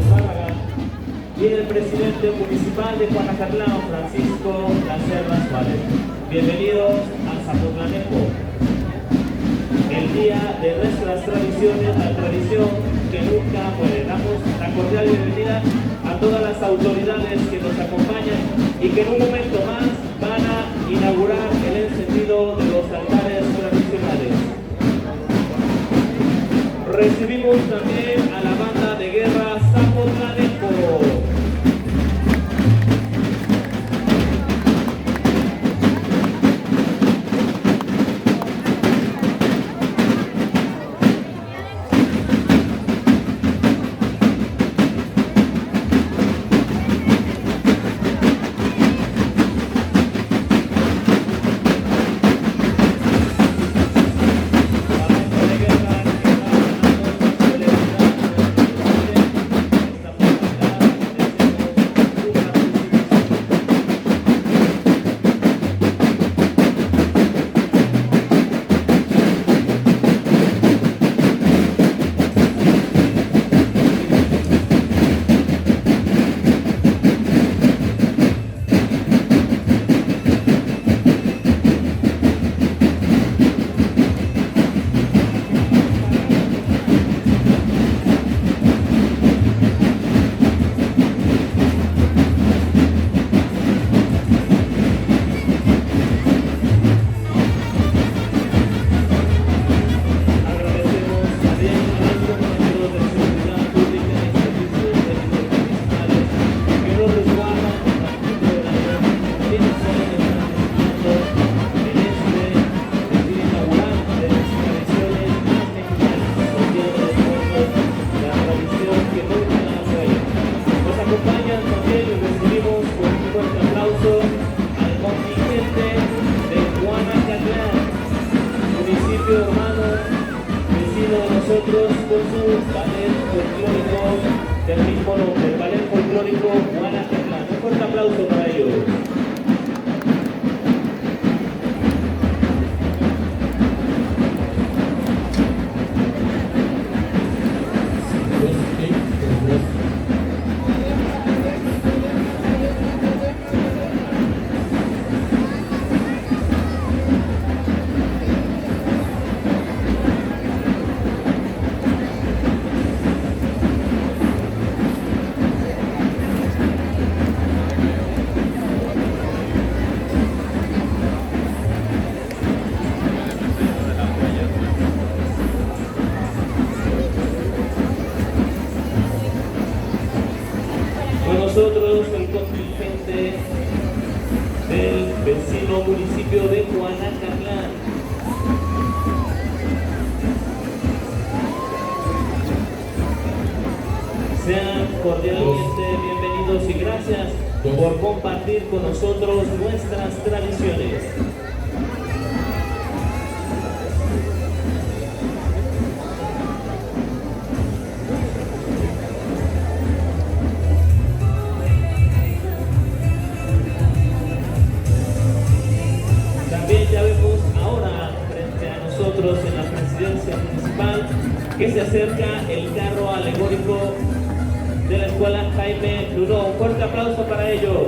Zárraga, y el presidente municipal de Juanacatlán, Francisco Lacerda Suárez. Bienvenidos a Zapotlanejo, el día de nuestras tradiciones, la tradición que nunca muere. Damos la cordial bienvenida a todas las autoridades que nos acompañan y que en un momento más van a inaugurar el encendido de los altares tradicionales. Recibimos también a la banda de guerra Zapotlanejo. Nosotros con su ballet folclórico del mismo nombre, el ballet folclórico Juanacatlán. Un fuerte aplauso para ellos. Nosotros, el contingente del vecino municipio de Juanacatlán. Sean cordialmente bienvenidos y gracias por compartir con nosotros nuestras tradiciones. En la presidencia municipal que se acerca el carro alegórico de la escuela Jaime Luró. Un fuerte aplauso para ellos.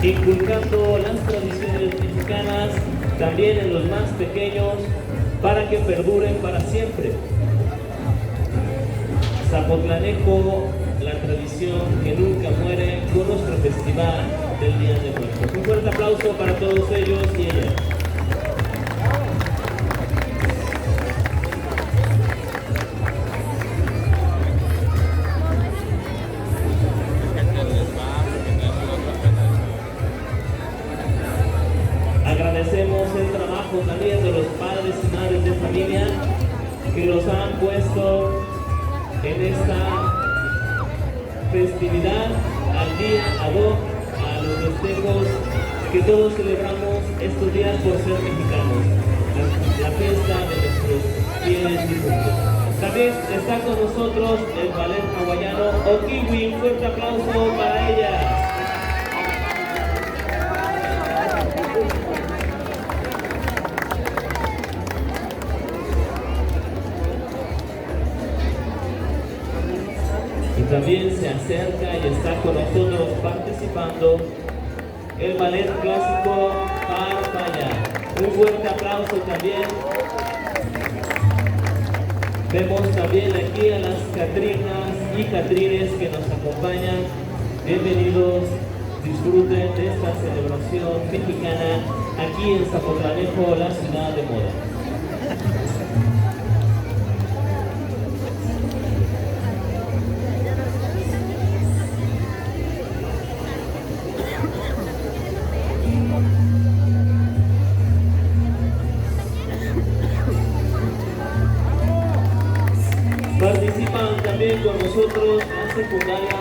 Inculcando las tradiciones mexicanas también en los más pequeños para que perduren para siempre. Zapotlanejo, la tradición que nunca muere, con nuestro festival del Día de Muertos. Un fuerte aplauso para todos ellos y ellas. Agradecemos el trabajo también de los padres y madres de familia que los han puesto en esta festividad al día ad hoc, a los festejos que todos celebramos estos días por ser mexicanos, la fiesta de nuestros fieles difuntos. También está con nosotros el ballet hawaiano Okiwi. Un fuerte aplauso para ella. también se acerca y está con nosotros participando el ballet clásico Parpaya. Un fuerte aplauso también. Vemos también aquí a las Catrinas y Catrines que nos acompañan. Bienvenidos, disfruten de esta celebración mexicana aquí en Zapotlanejo, la ciudad de moda. Participan también con nosotros la secundaria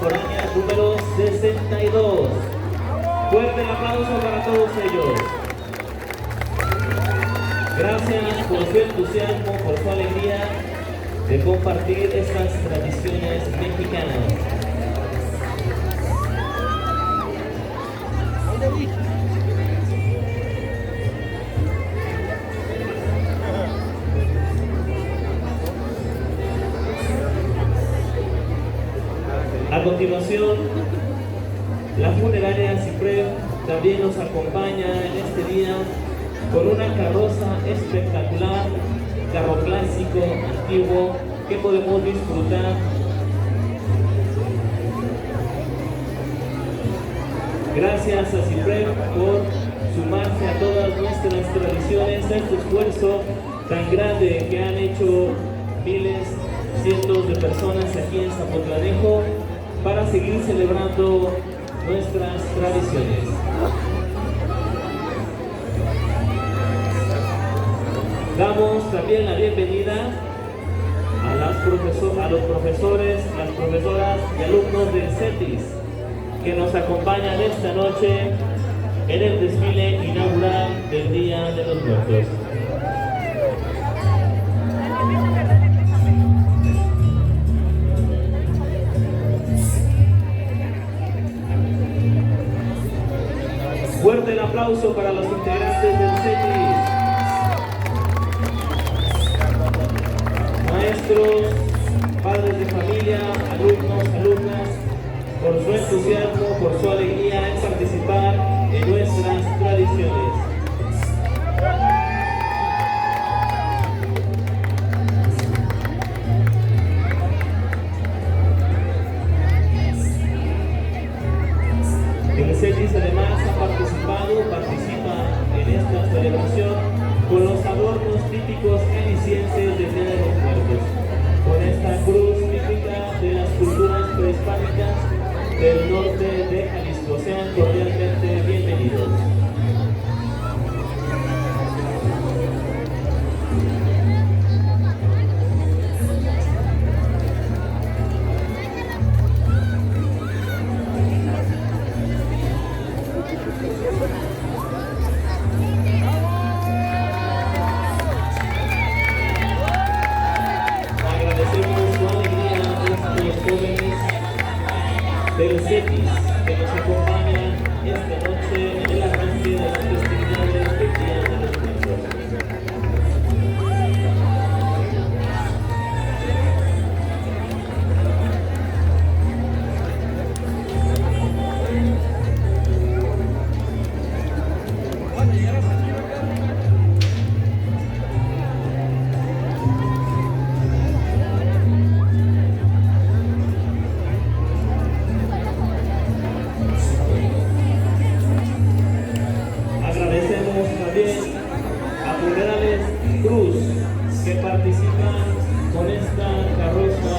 foránea número 62. Fuerte el aplauso para todos ellos. Gracias por su entusiasmo, por su alegría de compartir estas tradiciones mexicanas. A continuación, la funeraria Cipre también nos acompaña en este día con una carroza espectacular, carro clásico, antiguo, que podemos disfrutar. Gracias a Cipre por sumarse a todas nuestras tradiciones, a este esfuerzo tan grande que han hecho miles, cientos de personas aquí en Zapotlanejo para seguir celebrando nuestras tradiciones. Damos también la bienvenida a los profesores, las profesoras y alumnos del CETIS que nos acompañan esta noche en el desfile inaugural del Día de los Muertos. Fuerte el aplauso para los integrantes del CETIS. Maestros, padres de familia, alumnos, alumnas, por su entusiasmo, por su alegría en participar en nuestras tradiciones. El CETIS además participa en esta celebración con los adornos típicos jaliscienses del Día de los Muertos, con esta cruz típica de las culturas prehispánicas del norte de Jalisco. Sean cordialmente bienvenidos. Del CETIS que nos acompañan esta noche en el arranque de las festividades del Día de los Muertos. Que participan con esta carroza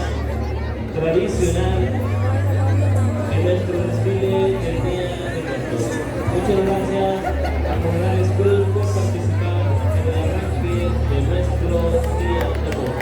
tradicional en nuestro desfile del Día de Muertos. Muchas gracias a Funerales Cruz por participar en el arranque de nuestro Día de Muertos.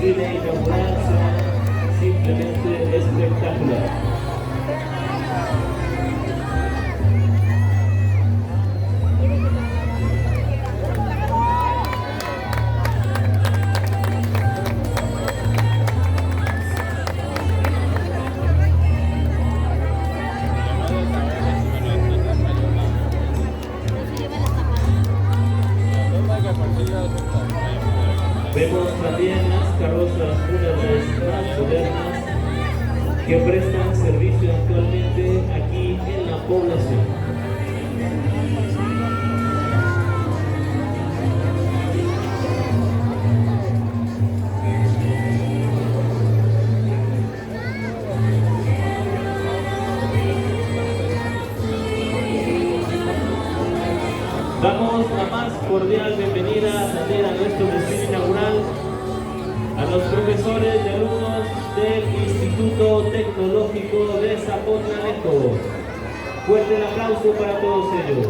desfile inaugural sea simplemente espectacular. Vemos también las carrozas fúnebres más modernas que prestan servicio actualmente aquí en la población. Damos la más cordial bienvenida también a nuestro desfile inaugural a los profesores y alumnos del Instituto Tecnológico de Zapotlanejo. Fuerte el aplauso para todos ellos.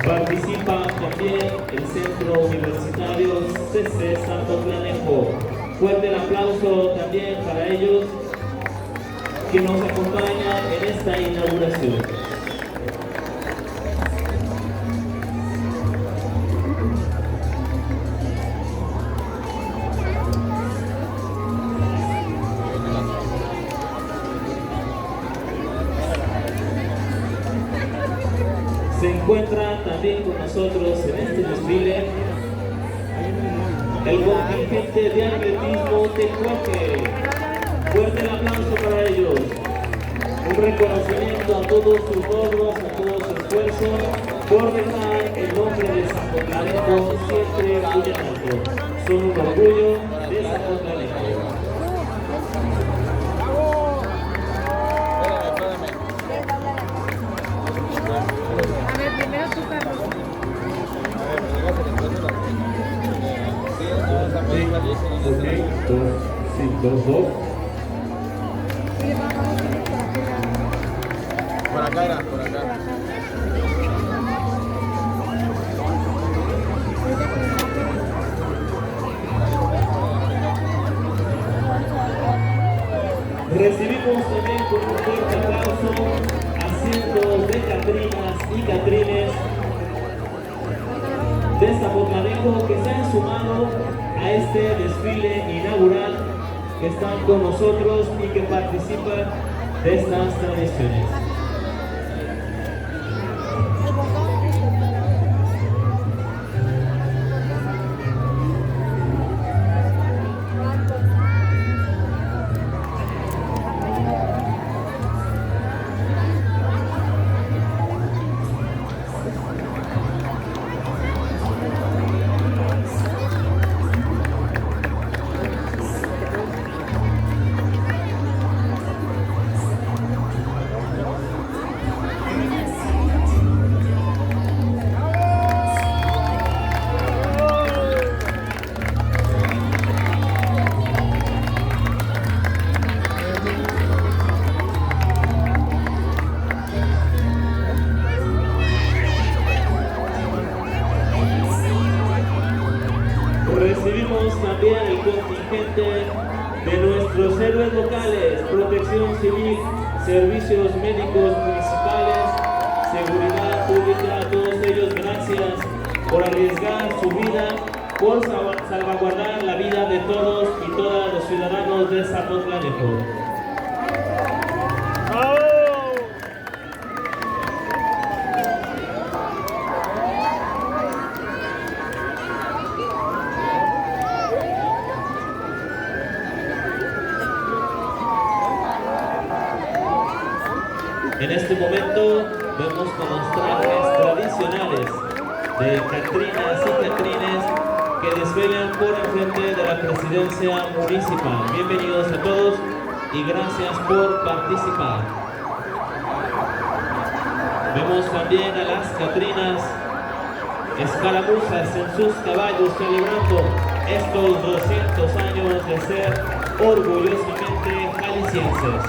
Participa también el Centro Universitario CC Zapotlanejo. Fuerte el aplauso también para ellos que nos acompañan en esta inauguración. Se encuentra también con nosotros en este desfile el contingente de atletismo Tecuaque. Fuerte el aplauso para ellos. Un reconocimiento a todos sus logros, a todo su esfuerzo por dejar el nombre de Zapotlanejo siempre muy en alto. Son un orgullo de Zapotlanejo. Dos. Por acá era, por acá. Recibimos también con un fuerte aplauso a cientos de catrinas y catrines de Zapotlanejo que se han sumado a este desfile inaugural, que están con nosotros y que participan de estas tradiciones. Recibimos también el contingente de nuestros héroes locales, Protección Civil, Servicios Médicos Municipales, Seguridad Pública. A todos ellos, gracias por arriesgar su vida, por salvaguardar la vida de todos y todas los ciudadanos de Zapotlanejo. En este momento vemos con los trajes tradicionales de catrinas y catrines que desfilan por el frente de la presidencia municipal. Bienvenidos a todos y gracias por participar. Vemos también a las catrinas escaramuzas en sus caballos celebrando estos 200 años de ser orgullosamente jaliscienses.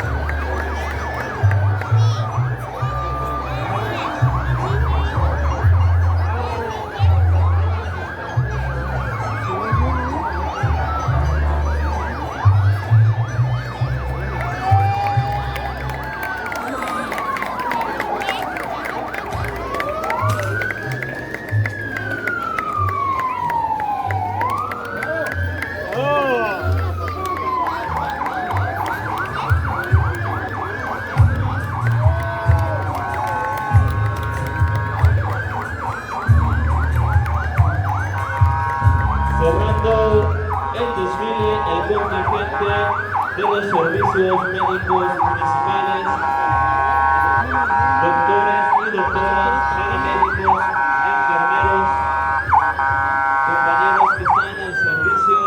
Cerrando el desfile, el contingente de los servicios médicos municipales, doctores y doctoras, paramédicos, enfermeros, compañeros que están al servicio.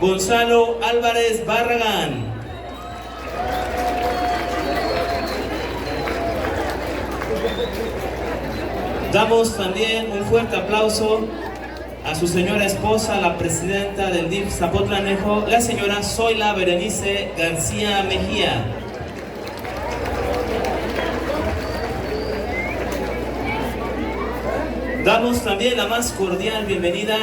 Gonzalo Álvarez Barragán. Damos también un fuerte aplauso a su señora esposa, la presidenta del DIF Zapotlanejo, la señora Zoila Berenice García Mejía. Damos también la más cordial bienvenida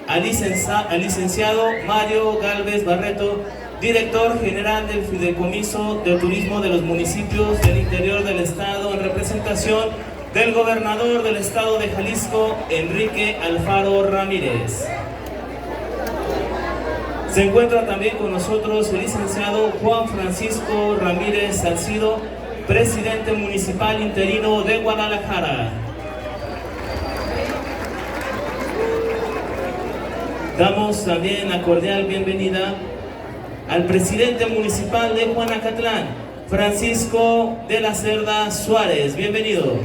al licenciado Mario Galvez Barreto, director general del Fideicomiso de Turismo de los Municipios del Interior del Estado, en representación del gobernador del Estado de Jalisco, Enrique Alfaro Ramírez. Se encuentra también con nosotros el licenciado Juan Francisco Ramírez Salcido, presidente municipal interino de Guadalajara. Damos también la cordial bienvenida al presidente municipal de Juanacatlán, Francisco de la Cerda Suárez. Bienvenido.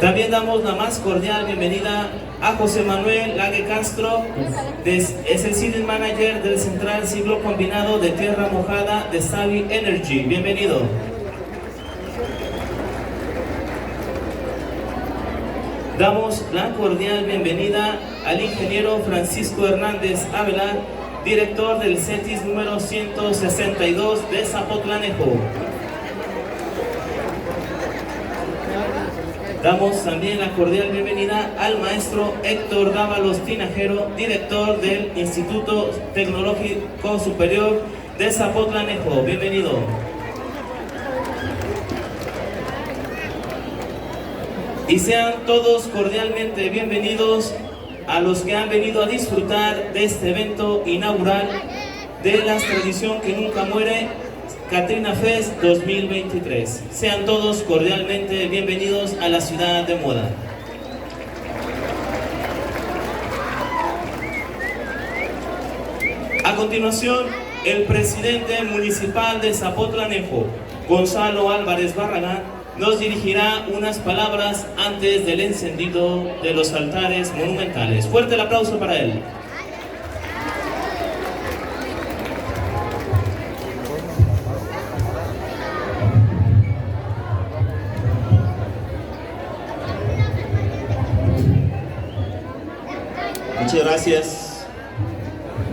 También damos la más cordial bienvenida a José Manuel Lague Castro, es el City Manager del Central Ciclo Combinado de Tierra Mojada de Savi Energy. Bienvenido. Damos la cordial bienvenida al ingeniero Francisco Hernández Avelar, director del CETIS número 162 de Zapotlanejo. Damos también la cordial bienvenida al maestro Héctor Dávalos Tinajero, director del Instituto Tecnológico Superior de Zapotlanejo. Bienvenido. Y sean todos cordialmente bienvenidos a los que han venido a disfrutar de este evento inaugural de la tradición que nunca muere, Catrina Fest 2023. Sean todos cordialmente bienvenidos a la ciudad de moda. A continuación, el presidente municipal de Zapotlanejo, Gonzalo Álvarez Barragán, nos dirigirá unas palabras antes del encendido de los altares monumentales. Fuerte el aplauso para él. Muchas gracias.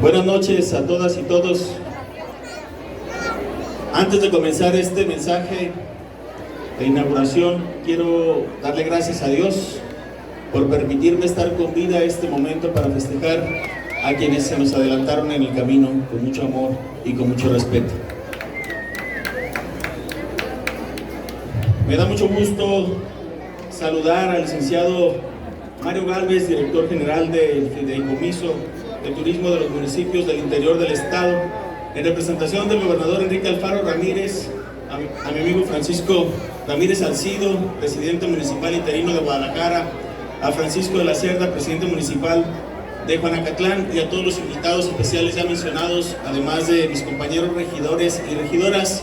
Buenas noches a todas y todos. Antes de comenzar este mensaje de inauguración, quiero darle gracias a Dios por permitirme estar con vida este momento para festejar a quienes se nos adelantaron en el camino con mucho amor y con mucho respeto. Me da mucho gusto saludar al licenciado Mario Galvez, director general del Fideicomiso de Turismo de los Municipios del Interior del Estado, en representación del gobernador Enrique Alfaro Ramírez, a mi amigo Francisco Ramírez Salcido, presidente municipal interino de Guadalajara, a Francisco de la Cerda, presidente municipal de Juanacatlán y a todos los invitados especiales ya mencionados, además de mis compañeros regidores y regidoras,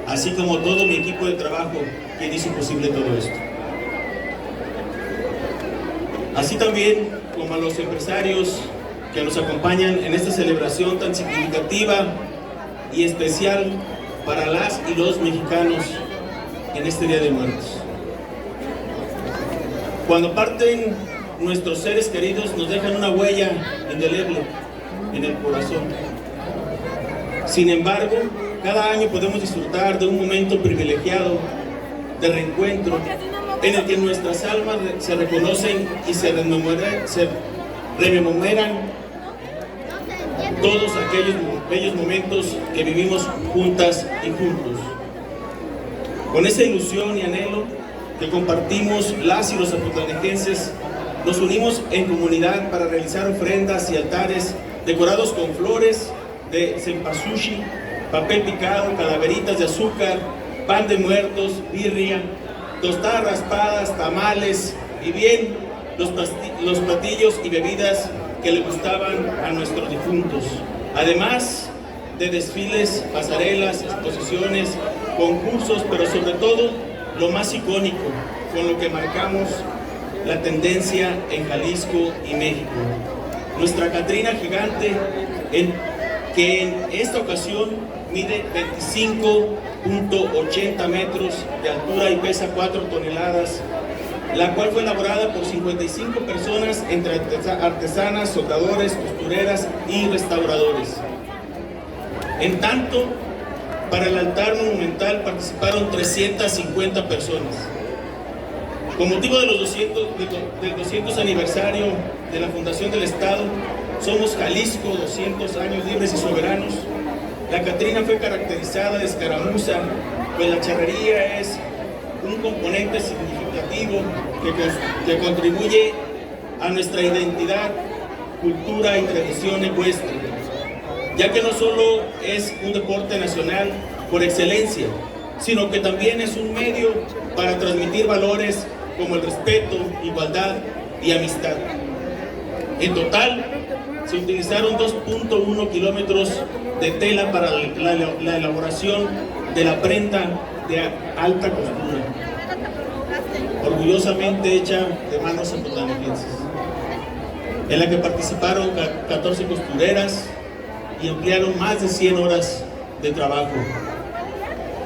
así como todo mi equipo de trabajo, quien hizo posible todo esto. Así también como a los empresarios que nos acompañan en esta celebración tan significativa y especial para las y los mexicanos en este Día de Muertos. Cuando parten nuestros seres queridos, nos dejan una huella indeleble en el corazón. Sin embargo, cada año podemos disfrutar de un momento privilegiado de reencuentro en el que nuestras almas se reconocen y se rememoran todos aquellos bellos momentos que vivimos juntas y juntos. Con esa ilusión y anhelo que compartimos las y los zapotlanejenses, nos unimos en comunidad para realizar ofrendas y altares decorados con flores de cempasúchil, papel picado, calaveritas de azúcar, pan de muertos, birria, tostadas raspadas, tamales y bien los platillos y bebidas que le gustaban a nuestros difuntos. Además de desfiles, pasarelas, exposiciones, concursos, pero sobre todo lo más icónico, con lo que marcamos la tendencia en Jalisco y México. Nuestra Catrina gigante, que en esta ocasión mide 25.80 metros de altura y pesa 4 toneladas, la cual fue elaborada por 55 personas entre artesanas, soldadores, costureras y restauradores. En tanto, para el altar monumental participaron 350 personas. Con motivo de del 200 aniversario de la fundación del Estado, Somos Jalisco, 200 años libres y soberanos, la Catrina fue caracterizada de escaramuza, pues la charrería es un componente significativo que contribuye a nuestra identidad, cultura y tradición ecuestre, ya que no solo es un deporte nacional por excelencia, sino que también es un medio para transmitir valores como el respeto, igualdad y amistad. En total, se utilizaron 2.1 kilómetros de tela para la elaboración de la prenda de alta costura, orgullosamente hecha de manos zapotlanejenses, en la que participaron 14 costureras y emplearon más de 100 horas de trabajo.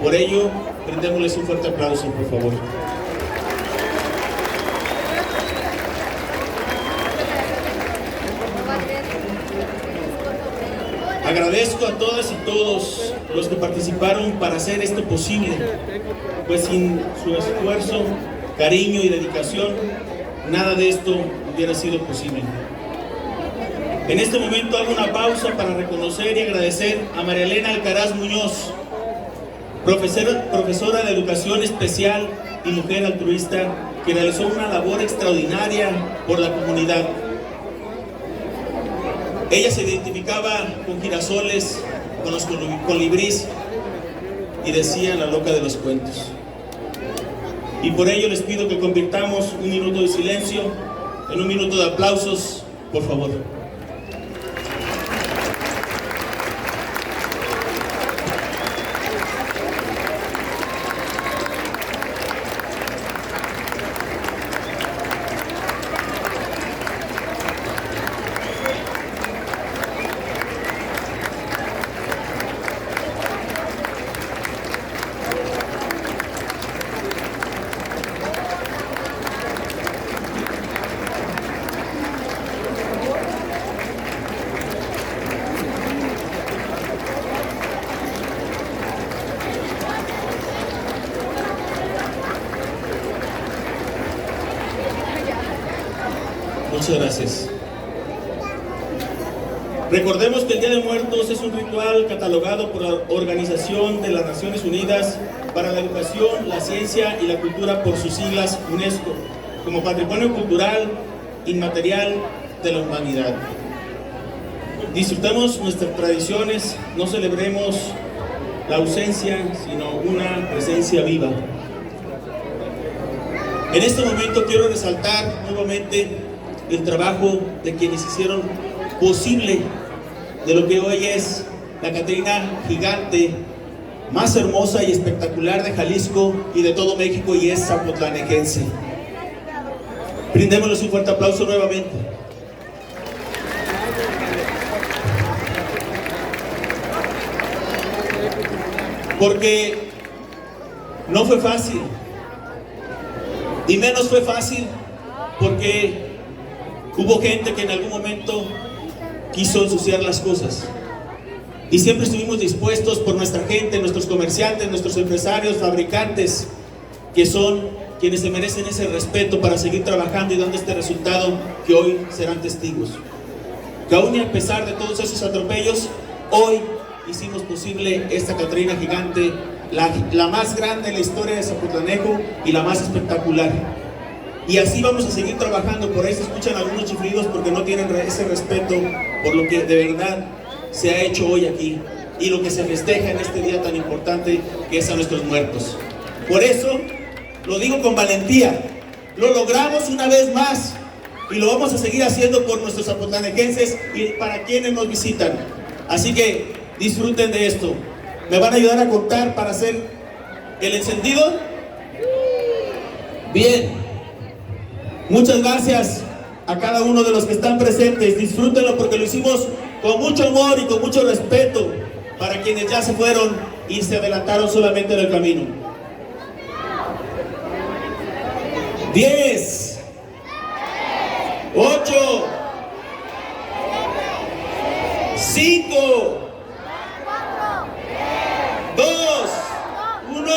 Por ello, brindémosles un fuerte aplauso, por favor. Agradezco a todas y todos los que participaron para hacer esto posible, pues sin su esfuerzo, cariño y dedicación, nada de esto hubiera sido posible. En este momento hago una pausa para reconocer y agradecer a María Elena Alcaraz Muñoz, profesora de Educación Especial y mujer altruista, que realizó una labor extraordinaria por la comunidad. Ella se identificaba con girasoles, con los colibrís, y decía la loca de los cuentos. Y por ello les pido que convirtamos un minuto de silencio en un minuto de aplausos, por favor. Muchas gracias. Recordemos que el Día de Muertos es un ritual catalogado por la Organización de las Naciones Unidas para la Educación, la Ciencia y la Cultura, por sus siglas UNESCO, como Patrimonio Cultural Inmaterial de la Humanidad. Disfrutemos nuestras tradiciones, no celebremos la ausencia, sino una presencia viva. En este momento quiero resaltar nuevamente el trabajo de quienes hicieron posible de lo que hoy es la Catrina gigante más hermosa y espectacular de Jalisco y de todo México, y es zapotlanejense. Brindémosles un fuerte aplauso nuevamente. Porque no fue fácil, y menos fue fácil porque hubo gente que en algún momento quiso ensuciar las cosas. Y siempre estuvimos dispuestos por nuestra gente, nuestros comerciantes, nuestros empresarios, fabricantes, que son quienes se merecen ese respeto para seguir trabajando y dando este resultado que hoy serán testigos. Que aún y a pesar de todos esos atropellos, hoy hicimos posible esta Catrina gigante, la más grande en la historia de Zapotlanejo y la más espectacular. Y así vamos a seguir trabajando. Por ahí se escuchan algunos chiflidos porque no tienen ese respeto por lo que de verdad se ha hecho hoy aquí y lo que se festeja en este día tan importante que es a nuestros muertos. Por eso lo digo con valentía, lo logramos una vez más y lo vamos a seguir haciendo por nuestros zapotlanejenses y para quienes nos visitan. Así que disfruten de esto. ¿Me van a ayudar a contar para hacer el encendido? Bien. Muchas gracias a cada uno de los que están presentes. Disfrútenlo porque lo hicimos con mucho amor y con mucho respeto para quienes ya se fueron y se adelantaron solamente en el camino. 10, 8, 5, 2, 1.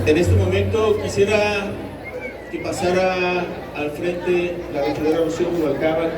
En este momento quisiera que pasara al frente la regidora Rocío Rubalcaba.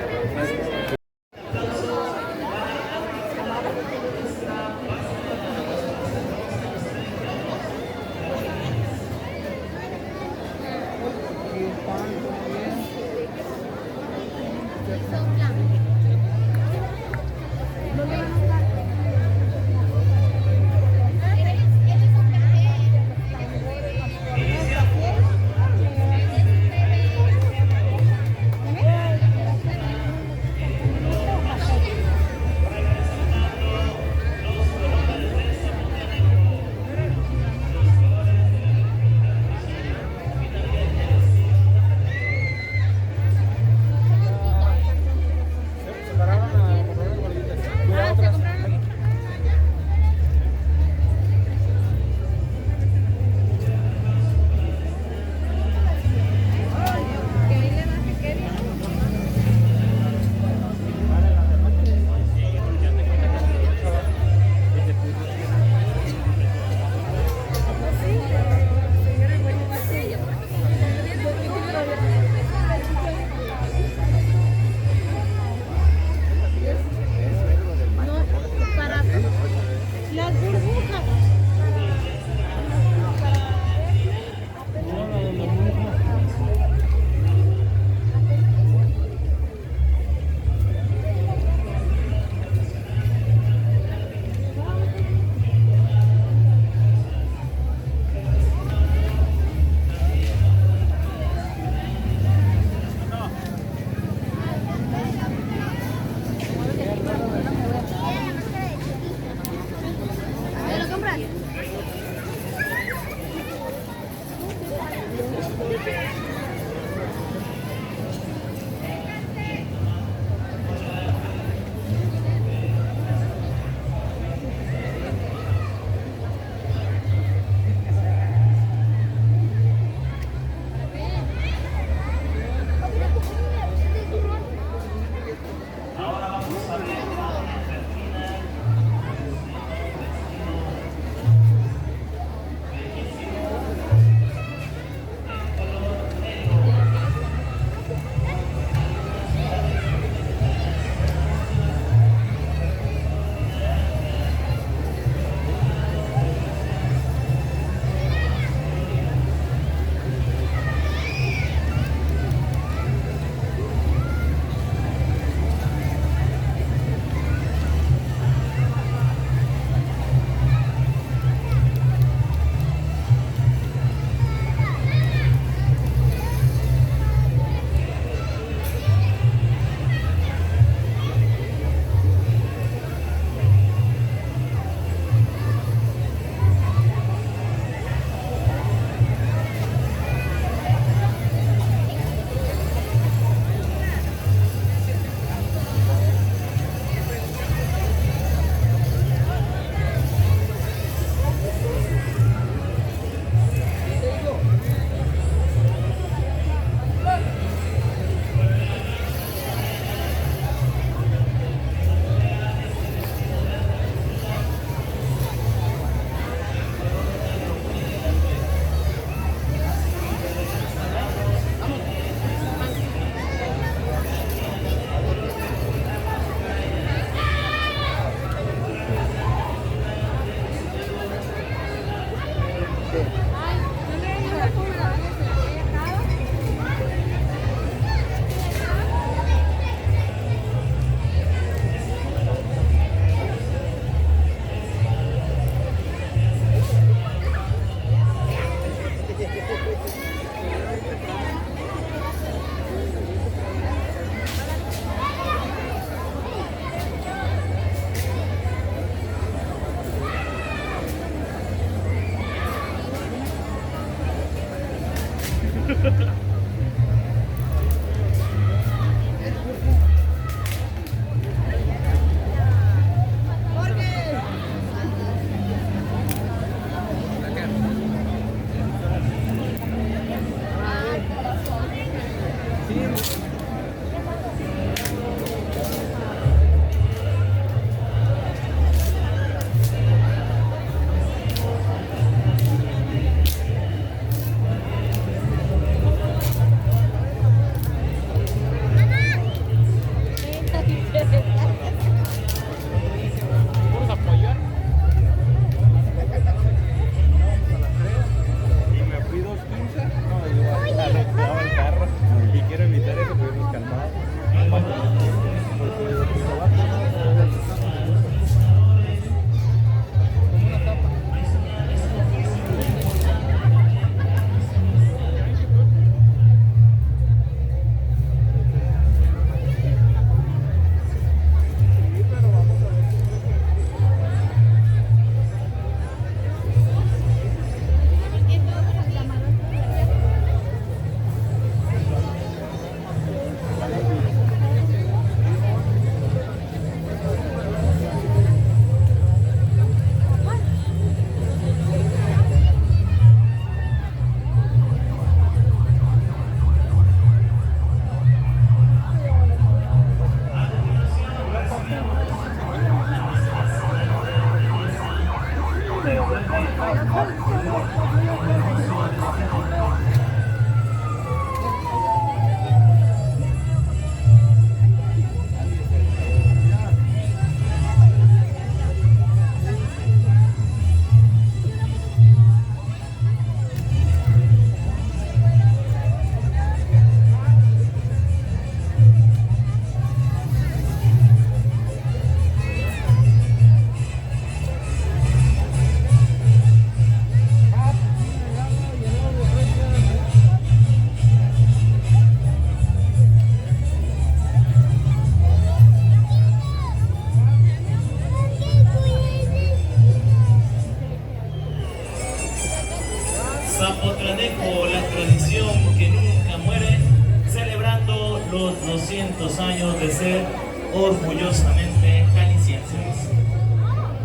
Zapotlanejo, la tradición que nunca muere, celebrando los 200 años de ser orgullosamente jaliscienses.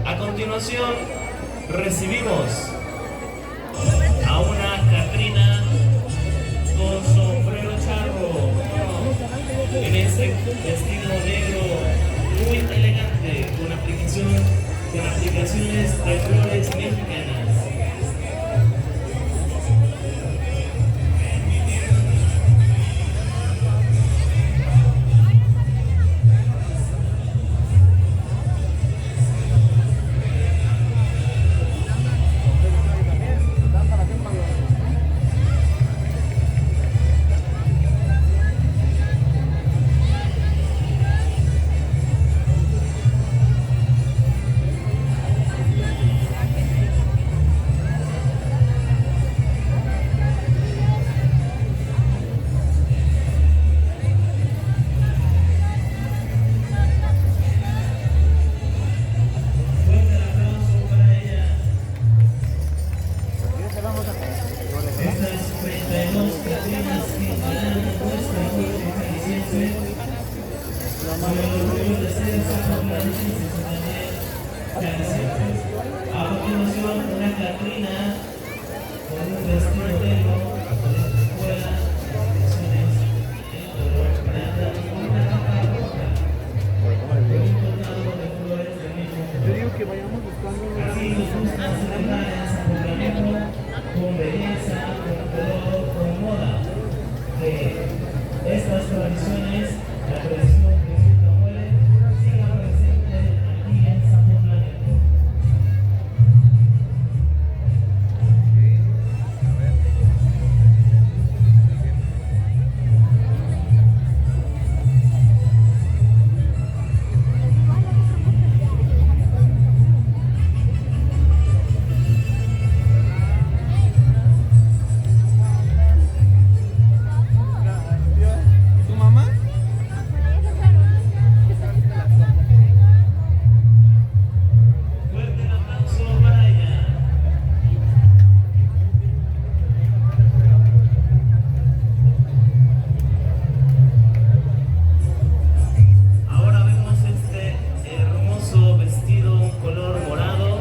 A continuación, recibimos a una Catrina con sombrero charro, en este estilo negro muy elegante, con aplicaciones de flores mexicanas. A continuación, una Catrina con un vestido negro de escuela, en color plata y una capa roja, con un tocado de flores del mismo color. Yo digo que vayamos buscando Así nos gusta celebrar el Zapotlanejo con belleza, con color, con moda. De estas tradiciones, la tradición que nunca muere, siga presente aquí en Zapotlanejo. ¿Tu mamá? Fuerte el aplauso para ella. Ahora vemos este hermoso vestido, un color morado,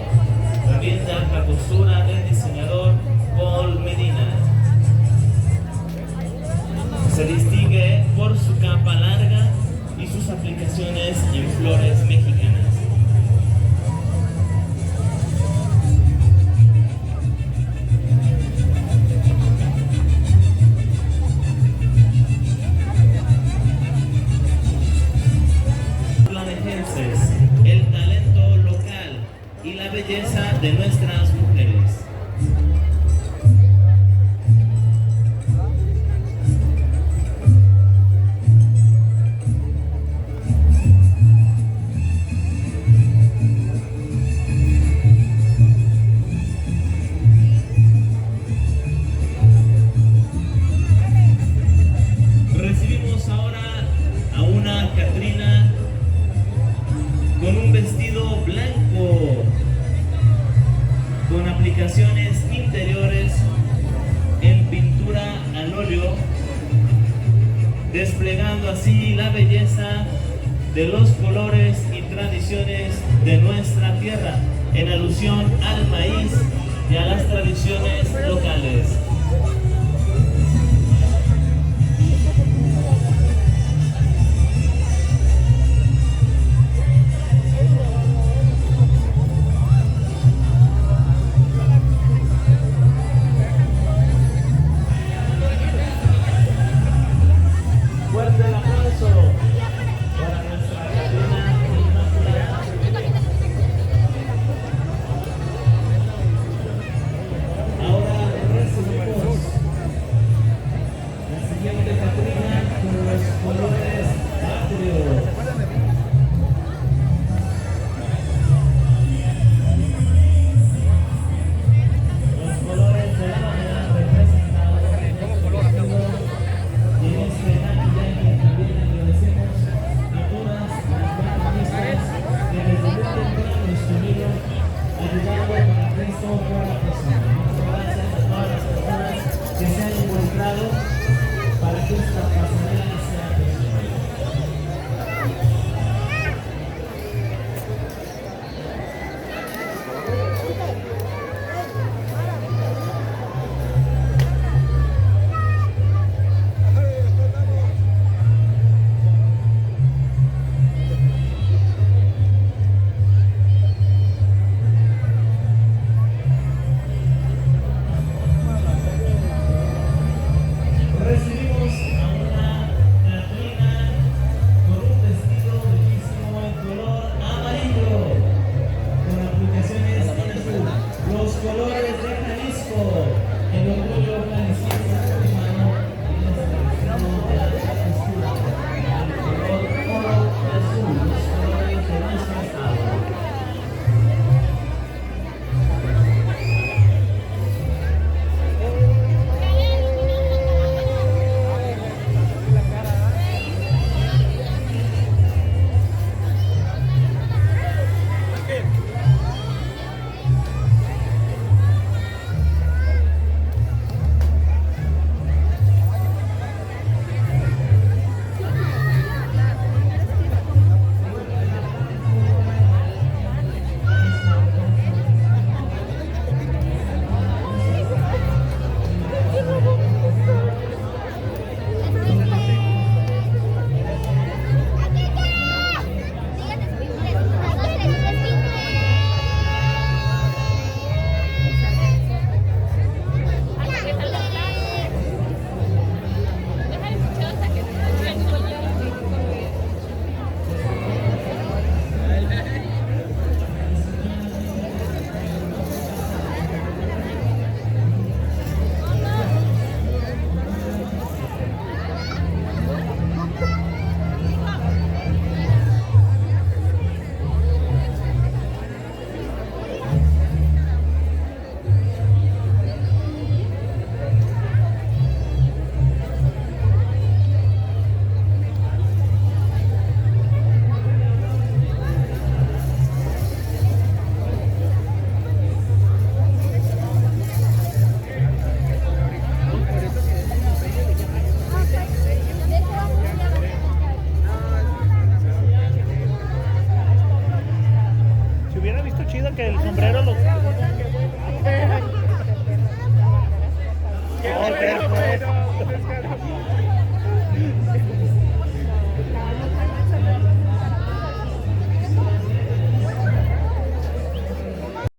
también de alta costura del diseñador Paul Medina. Se distingue por su capa larga y sus aplicaciones en flores mexicanas. Planejenses, el talento local y la belleza de nuestras mujeres. Recibimos ahora a una Catrina con un vestido blanco, con aplicaciones interiores en pintura al óleo, desplegando así la belleza de los colores y tradiciones de nuestra tierra, en alusión al maíz y a las tradiciones locales. distribuido, ayudando para Cristo por la persona. Muchas gracias a todas las personas que se han involucrado para que esta pasarela sea posible. Recibimos a una Catrina con un vestido bellísimo en color amarillo, con aplicaciones en azul. Los colores de Jalisco, el orgullo jalisciense hermano en este vestido de alta costura, el color oro y azul, los colores de nuestro estado. Si hubiera visto chido que el sombrero lo... Oh,